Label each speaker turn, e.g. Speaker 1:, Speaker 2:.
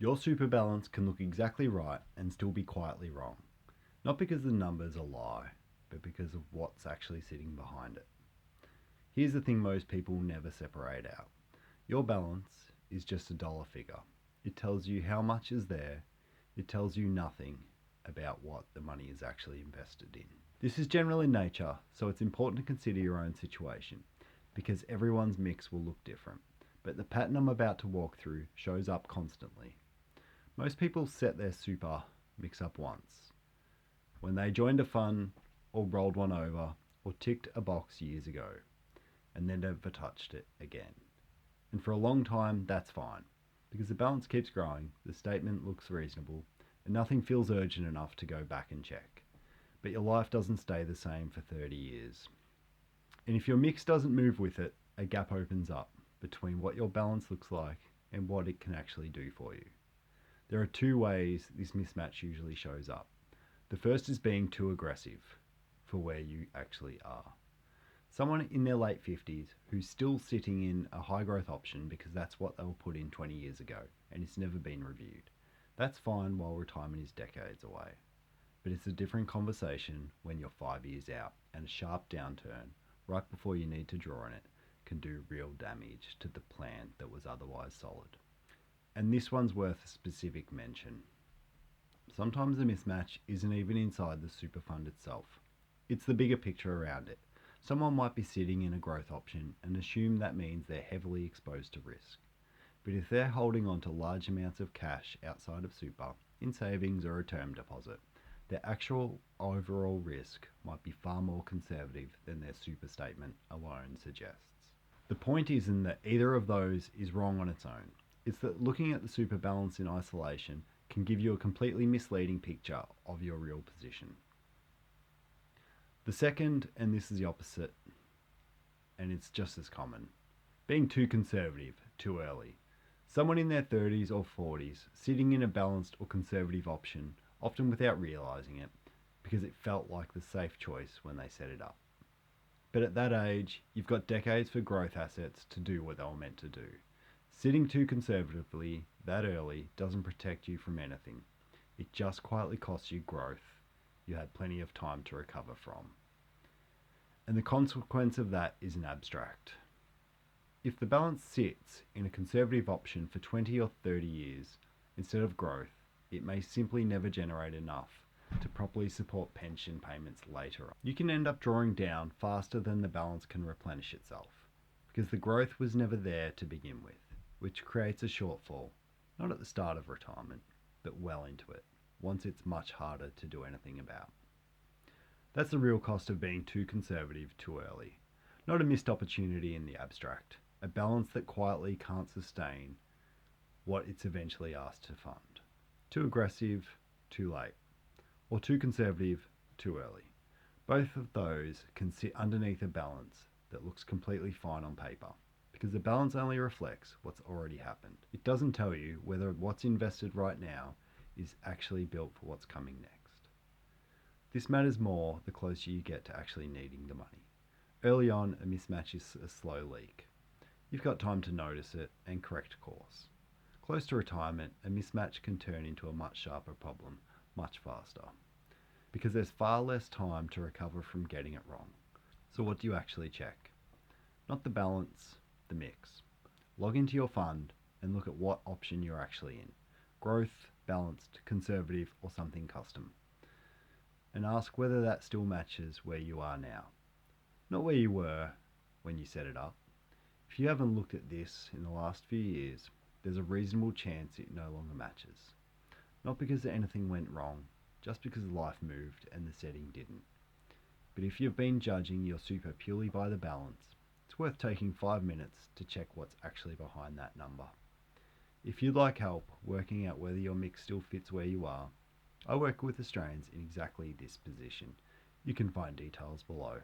Speaker 1: Your super balance can look exactly right and still be quietly wrong. Not because the numbers are lie, but because of what's actually sitting behind it. Here's the thing most people never separate out. Your balance is just a dollar figure. It tells you how much is there. It tells you nothing about what the money is actually invested in. This is general in nature, so it's important to consider your own situation, because everyone's mix will look different. But the pattern I'm about to walk through shows up constantly. Most people set their super mix up once, when they joined a fund or rolled one over or ticked a box years ago, and then never touched it again. And for a long time, that's fine, because the balance keeps growing, the statement looks reasonable, and nothing feels urgent enough to go back and check. But your life doesn't stay the same for 30 years. And if your mix doesn't move with it, a gap opens up between what your balance looks like and what it can actually do for you. There are two ways this mismatch usually shows up. The first is being too aggressive for where you actually are. Someone in their late 50s who's still sitting in a high growth option because that's what they were put in 20 years ago and it's never been reviewed. That's fine while retirement is decades away. But it's a different conversation when you're 5 years out and a sharp downturn right before you need to draw on it can do real damage to the plan that was otherwise solid. And this one's worth a specific mention. Sometimes the mismatch isn't even inside the super fund itself. It's the bigger picture around it. Someone might be sitting in a growth option and assume that means they're heavily exposed to risk. But if they're holding on to large amounts of cash outside of super, in savings or a term deposit, their actual overall risk might be far more conservative than their super statement alone suggests. The point isn't that either of those is wrong on its own. It's that looking at the super balance in isolation can give you a completely misleading picture of your real position. The second, and this is the opposite, and it's just as common, being too conservative too early. Someone in their 30s or 40s sitting in a balanced or conservative option, often without realizing it, because it felt like the safe choice when they set it up. But at that age, you've got decades for growth assets to do what they were meant to do. Sitting too conservatively that early doesn't protect you from anything. It just quietly costs you growth you had plenty of time to recover from. And the consequence of that is an abstract. If the balance sits in a conservative option for 20 or 30 years instead of growth, it may simply never generate enough to properly support pension payments later on. You can end up drawing down faster than the balance can replenish itself, because the growth was never there to begin with, which creates a shortfall, not at the start of retirement, but well into it, once it's much harder to do anything about. That's the real cost of being too conservative too early. Not a missed opportunity in the abstract, a balance that quietly can't sustain what it's eventually asked to fund. Too aggressive, too late. Or too conservative, too early. Both of those can sit underneath a balance that looks completely fine on paper, because the balance only reflects what's already happened. It doesn't tell you whether what's invested right now is actually built for what's coming next. This matters more the closer you get to actually needing the money. Early on, a mismatch is a slow leak. You've got time to notice it and correct course. Close to retirement, a mismatch can turn into a much sharper problem, much faster, because there's far less time to recover from getting it wrong. So what do you actually check? Not the balance, the mix. Log into your fund and look at what option you're actually in. Growth, balanced, conservative, or something custom. And ask whether that still matches where you are now. Not where you were when you set it up. If you haven't looked at this in the last few years, there's a reasonable chance it no longer matches. Not because anything went wrong, just because life moved and the setting didn't. But if you've been judging your super purely by the balance, it's worth taking 5 minutes to check what's actually behind that number. If you'd like help working out whether your mix still fits where you are, I work with Australians in exactly this position. You can find details below.